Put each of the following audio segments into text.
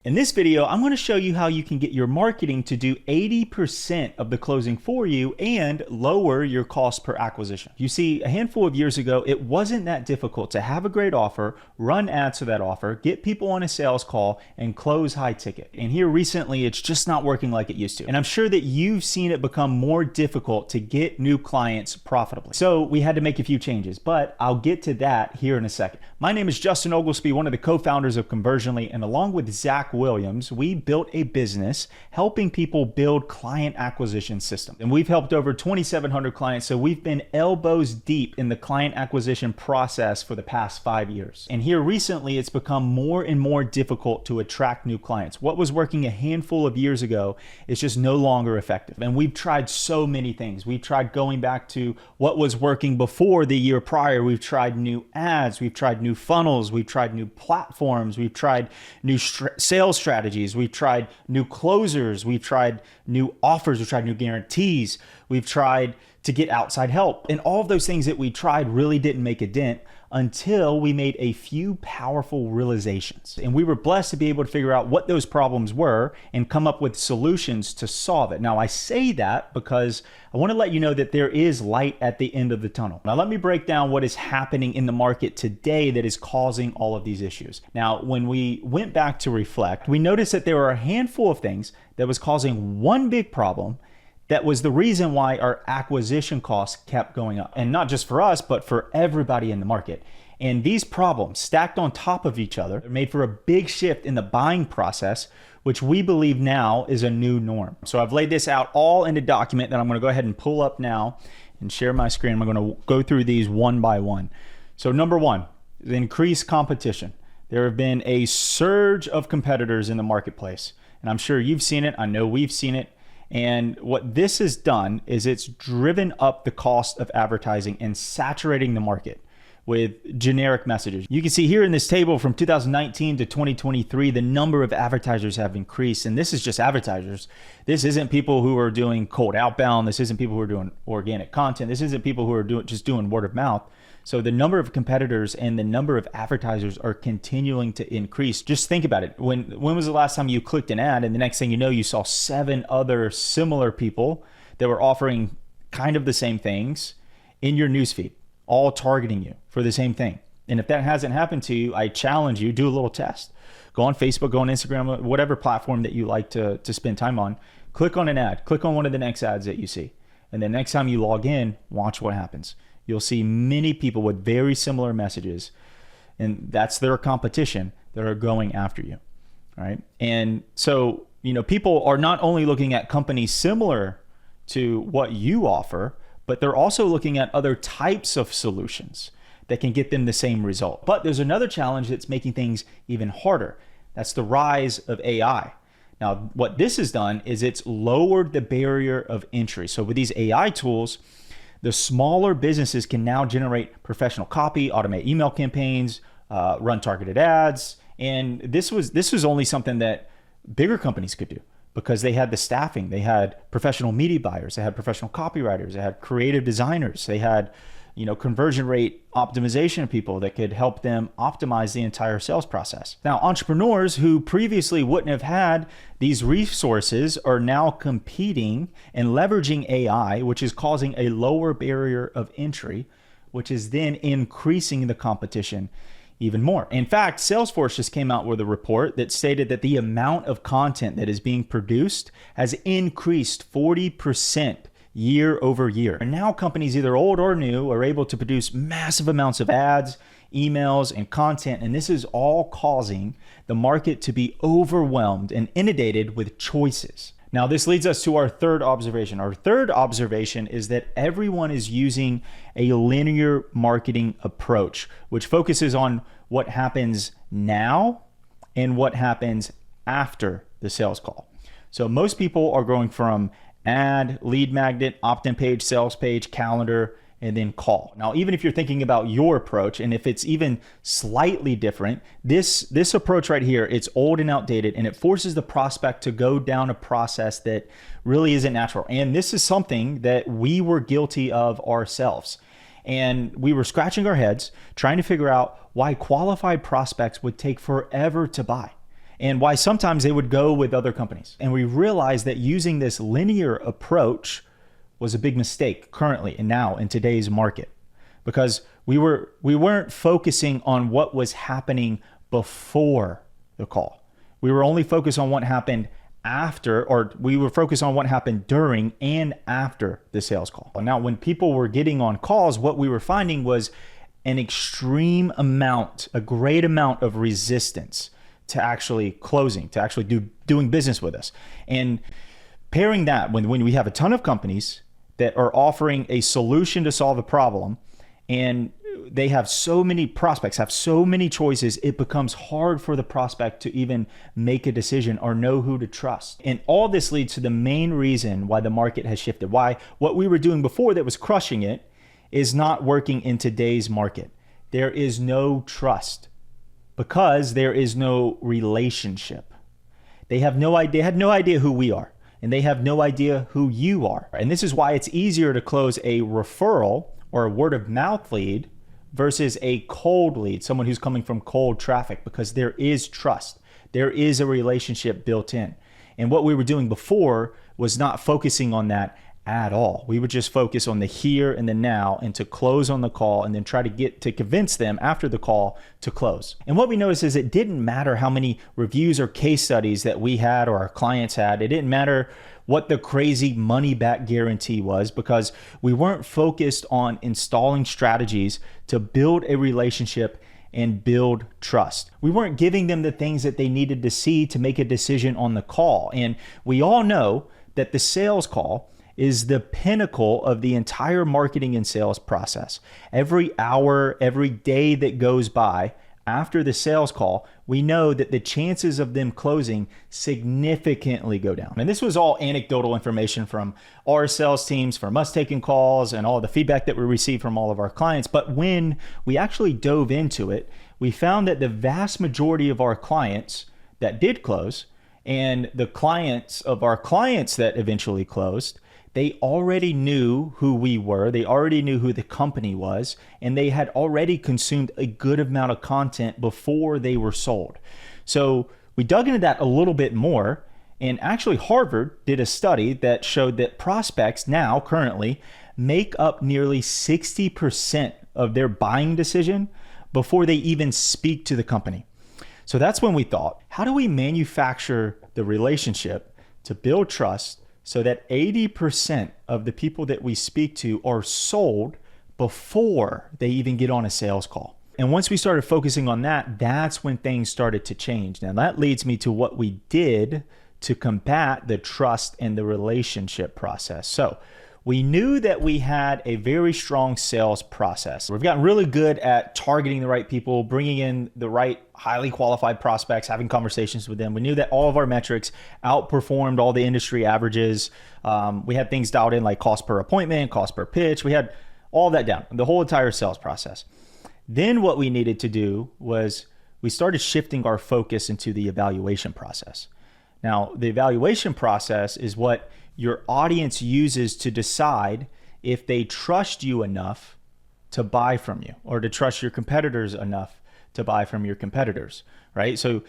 In this video, I'm going to show you how you can get your marketing to do 80% of the closing for you and lower your cost per acquisition. You see, a handful of years ago, it wasn't that difficult to have a great offer, run ads for that offer, get people on a sales call, and close high ticket. And here recently, it's just not working like it used to. And I'm sure that you've seen it become more difficult to get new clients profitably. So we had to make a few changes, but I'll get to that here in a second. My name is Justin Oglesby, one of the co-founders of Conversionly, and along with Zach Williams, we built a business helping people build client acquisition systems. And we've helped over 2,700 clients, so we've been elbows deep in the client acquisition process for the past 5 years. And here recently, it's become more and more difficult to attract new clients. What was working a handful of years ago is just no longer effective. And we've tried so many things. We've tried going back to what was working before the year prior. We've tried new ads, we've tried new funnels, we've tried new platforms, we've tried new sales strategies, we've tried new closers, we've tried new offers, we've tried new guarantees, we've tried to get outside help. And all of those things that we tried really didn't make a dent until we made a few powerful realizations. And we were blessed to be able to figure out what those problems were and come up with solutions to solve it. Now, I say that because I want to let you know that there is light at the end of the tunnel. Now, let me break down what is happening in the market today that is causing all of these issues. Now, when we went back to reflect, we noticed that there were a handful of things that was causing one big problem that was the reason why our acquisition costs kept going up. And not just for us, but for everybody in the market. And these problems stacked on top of each other made for a big shift in the buying process, which we believe now is a new norm. So I've laid this out all in a document that I'm gonna go ahead and pull up now and share my screen. I'm gonna go through these one by one. So number one, the increased competition. There have been a surge of competitors in the marketplace. And I'm sure you've seen it, I know we've seen it. And what this has done is it's driven up the cost of advertising and saturating the market with generic messages. You can see here in this table from 2019 to 2023, the number of advertisers have increased. And this is just advertisers. This isn't people who are doing cold outbound. This isn't people who are doing organic content. This isn't people who are just doing word of mouth. So the number of competitors and the number of advertisers are continuing to increase. Just think about it. When was the last time you clicked an ad and the next thing you know, you saw 7 other similar people that were offering kind of the same things in your newsfeed, all targeting you for the same thing? And if that hasn't happened to you, I challenge you, do a little test. Go on Facebook, go on Instagram, whatever platform that you like to spend time on. Click on an ad, click on one of the next ads that you see. And the next time you log in, watch what happens. You'll see many people with very similar messages, and that's their competition that are going after you, right? And so, people are not only looking at companies similar to what you offer, but they're also looking at other types of solutions that can get them the same result. But there's another challenge that's making things even harder. That's the rise of AI. Now, what this has done is it's lowered the barrier of entry. So with these AI tools, the smaller businesses can now generate professional copy, automate email campaigns, run targeted ads. And this was only something that bigger companies could do because they had the staffing. They had professional media buyers. They had professional copywriters. They had creative designers. They had conversion rate optimization people that could help them optimize the entire sales process. Now, entrepreneurs who previously wouldn't have had these resources are now competing and leveraging AI, which is causing a lower barrier of entry, which is then increasing the competition even more. In fact, Salesforce just came out with a report that stated that the amount of content that is being produced has increased 40% year over year. And now companies, either old or new, are able to produce massive amounts of ads, emails, and content. And this is all causing the market to be overwhelmed and inundated with choices. Now, this leads us to our third observation. Our third observation is that everyone is using a linear marketing approach, which focuses on what happens now and what happens after the sales call. So most people are going from ad, lead magnet, opt-in page, sales page, calendar, and then call. Now, even if you're thinking about your approach, and if it's even slightly different, this approach right here, it's old and outdated, and it forces the prospect to go down a process that really isn't natural. And this is something that we were guilty of ourselves. And we were scratching our heads trying to figure out why qualified prospects would take forever to buy. and why sometimes they would go with other companies. And we realized that using this linear approach was a big mistake currently and now in today's market, because we weren't focusing on what was happening before the call. We were only focused on what happened after, or we were focused on what happened during and after the sales call. Now, when people were getting on calls, what we were finding was an extreme amount, a great amount of resistance to actually closing, to actually doing business with us. And pairing that when we have a ton of companies that are offering a solution to solve a problem, and they have so many prospects, have so many choices, it becomes hard for the prospect to even make a decision or know who to trust. And all this leads to the main reason why the market has shifted, why what we were doing before that was crushing it is not working in today's market. There is no trust because there is no relationship. They had no idea who we are, and they have no idea who you are. And this is why it's easier to close a referral or a word of mouth lead versus a cold lead, someone who's coming from cold traffic, because there is trust. There is a relationship built in. And what we were doing before was not focusing on that at all. We would just focus on the here and the now, and to close on the call, and then try to get to convince them after the call to close. And what we noticed is it didn't matter how many reviews or case studies that we had or our clients had. It didn't matter what the crazy money back guarantee was, because we weren't focused on installing strategies to build a relationship and build trust. We weren't giving them the things that they needed to see to make a decision on the call. And we all know that the sales call is the pinnacle of the entire marketing and sales process. Every hour, every day that goes by after the sales call, we know that the chances of them closing significantly go down. And this was all anecdotal information from our sales teams, from us taking calls, and all the feedback that we received from all of our clients. But when we actually dove into it, we found that the vast majority of our clients that did close, and the clients of our clients that eventually closed, they already knew who we were, they already knew who the company was, and they had already consumed a good amount of content before they were sold. So we dug into that a little bit more, and actually Harvard did a study that showed that prospects now currently make up nearly 60% of their buying decision before they even speak to the company. So that's when we thought, how do we manufacture the relationship to build trust so that 80% of the people that we speak to are sold before they even get on a sales call? And once we started focusing on that, that's when things started to change. Now that leads me to what we did to combat the trust and the relationship process. So we knew that we had a very strong sales process. We've gotten really good at targeting the right people, bringing in the right highly qualified prospects, having conversations with them. We knew that all of our metrics outperformed all the industry averages. We had things dialed in like cost per appointment, cost per pitch. We had all that down, the whole entire sales process. Then what we needed to do was we started shifting our focus into the evaluation process. Now, the evaluation process is what your audience uses to decide if they trust you enough to buy from you, or to trust your competitors enough to buy from your competitors, right? So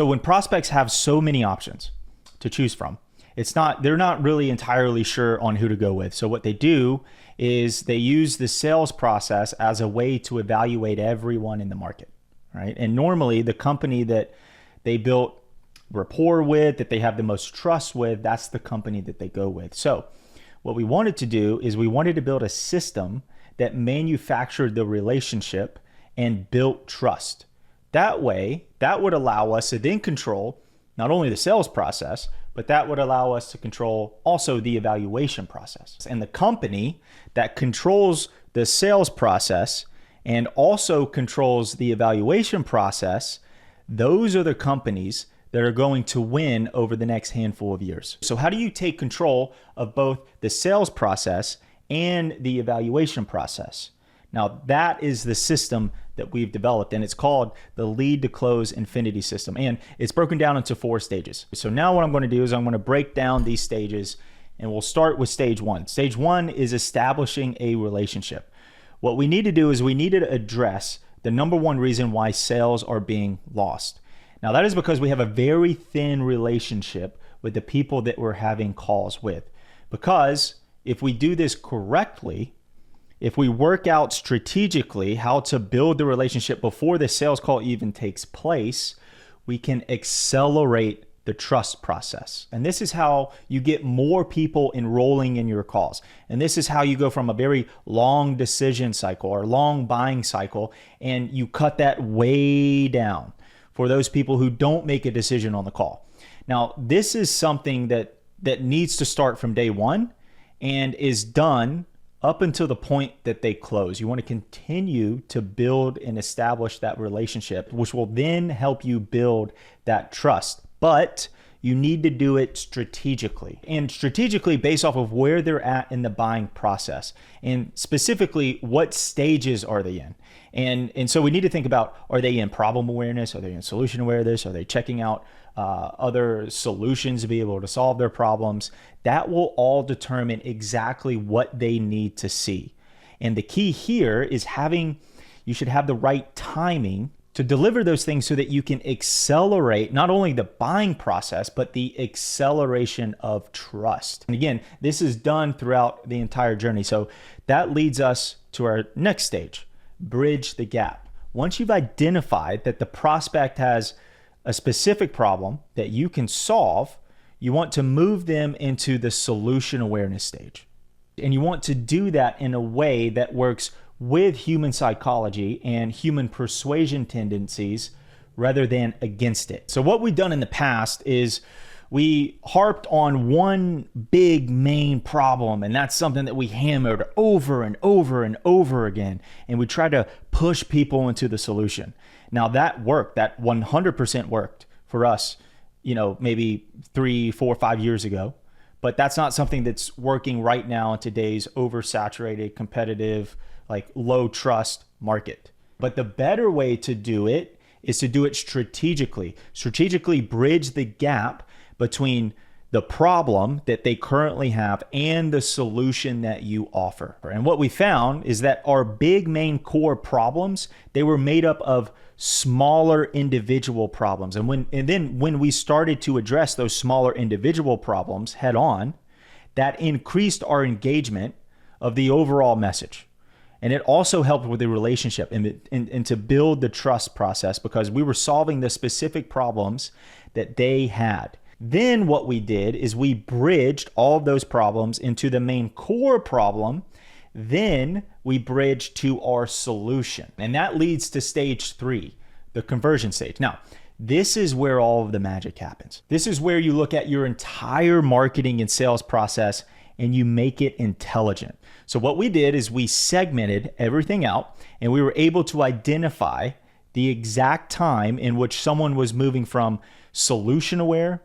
when prospects have so many options to choose from, they're not really entirely sure on who to go with. So what they do is they use the sales process as a way to evaluate everyone in the market, right? And normally the company that they built rapport with, that they have the most trust with, that's the company that they go with. So what we wanted to do is we wanted to build a system that manufactured the relationship and built trust. That way, that would allow us to then control not only the sales process, but that would allow us to control also the evaluation process. And the company that controls the sales process and also controls the evaluation process, those are the companies that are going to win over the next handful of years. So how do you take control of both the sales process and the evaluation process? Now that is the system that we've developed, and it's called the Lead to Close Infinity System. And it's broken down into 4 stages. So now what I'm going to do is I'm going to break down these stages, and we'll start with stage 1. Stage 1 is establishing a relationship. What we need to do is we need to address the number one reason why sales are being lost. Now, that is because we have a very thin relationship with the people that we're having calls with. Because if we do this correctly, if we work out strategically how to build the relationship before the sales call even takes place, we can accelerate the trust process. And this is how you get more people enrolling in your calls. And this is how you go from a very long decision cycle or long buying cycle, and you cut that way down for those people who don't make a decision on the call. Now, this is something that needs to start from day one and is done up until the point that they close. You want to continue to build and establish that relationship, which will then help you build that trust. But you need to do it strategically, and strategically based off of where they're at in the buying process, and specifically what stages are they in. And so we need to think about, are they in problem awareness? Are they in solution awareness? Are they checking out other solutions to be able to solve their problems? That will all determine exactly what they need to see. And the key here is you should have the right timing to deliver those things so that you can accelerate not only the buying process, but the acceleration of trust. And again, this is done throughout the entire journey. So that leads us to our next stage, bridge the gap. Once you've identified that the prospect has a specific problem that you can solve, you want to move them into the solution awareness stage. And you want to do that in a way that works with human psychology and human persuasion tendencies rather than against it. So what we've done in the past is we harped on one big main problem, and that's something that we hammered over and over and over again, and we tried to push people into the solution. Now that worked, that 100% worked for us, maybe 3, 4, 5 years ago, but that's not something that's working right now in today's oversaturated, competitive, low trust market. But the better way to do it is to do it strategically. Strategically bridge the gap between the problem that they currently have and the solution that you offer. And what we found is that our big main core problems, they were made up of smaller individual problems. And then when we started to address those smaller individual problems head on, that increased our engagement of the overall message. And it also helped with the relationship and to build the trust process, because we were solving the specific problems that they had. Then what we did is we bridged all of those problems into the main core problem. Then we bridged to our solution. And that leads to stage 3, the conversion stage. Now, this is where all of the magic happens. This is where you look at your entire marketing and sales process and you make it intelligent. So what we did is we segmented everything out, and we were able to identify the exact time in which someone was moving from solution aware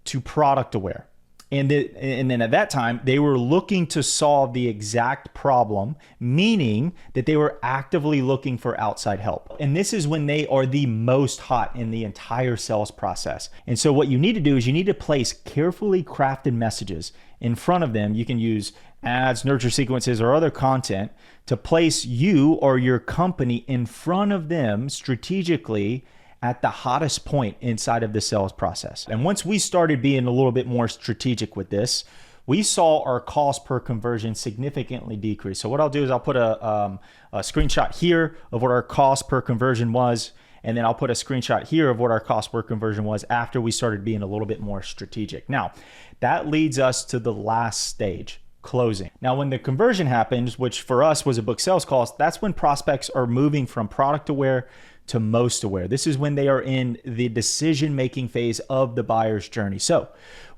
to product aware. And then at that time, they were looking to solve the exact problem, meaning that they were actively looking for outside help. And this is when they are the most hot in the entire sales process. And so what you need to do is you need to place carefully crafted messages in front of them. You can use ads, nurture sequences, or other content to place you or your company in front of them strategically at the hottest point inside of the sales process. And once we started being a little bit more strategic with this, we saw our cost per conversion significantly decrease. So what I'll do is I'll put a screenshot here of what our cost per conversion was, and then I'll put a screenshot here of what our cost per conversion was after we started being a little bit more strategic. Now, that leads us to the last stage, closing. Now, when the conversion happens, which for us was a book sales calls, that's when prospects are moving from product aware to most aware. This is when they are in the decision-making phase of the buyer's journey. So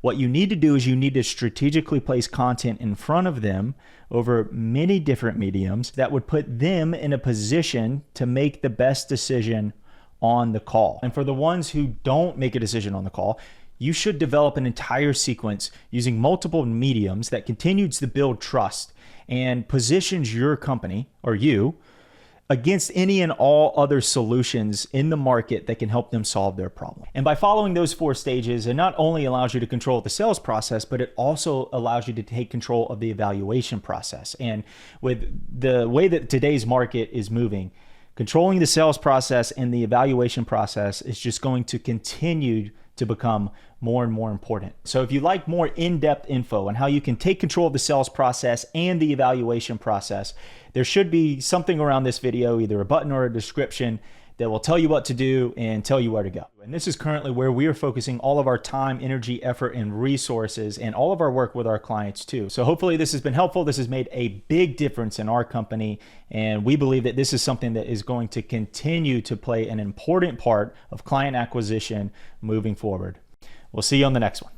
what you need to do is you need to strategically place content in front of them over many different mediums that would put them in a position to make the best decision on the call. And for the ones who don't make a decision on the call, you should develop an entire sequence using multiple mediums that continues to build trust and positions your company or you against any and all other solutions in the market that can help them solve their problem. And by following those 4 stages, it not only allows you to control the sales process, but it also allows you to take control of the evaluation process. And with the way that today's market is moving, Controlling the sales process and the evaluation process is just going to continue to become more and more important. So if you like more in-depth info on how you can take control of the sales process and the evaluation process, there should be something around this video, either a button or a description, that will tell you what to do and tell you where to go. And this is currently where we are focusing all of our time, energy, effort, and resources, and all of our work with our clients too. So hopefully this has been helpful. This has made a big difference in our company, and we believe that this is something that is going to continue to play an important part of client acquisition moving forward. We'll see you on the next one.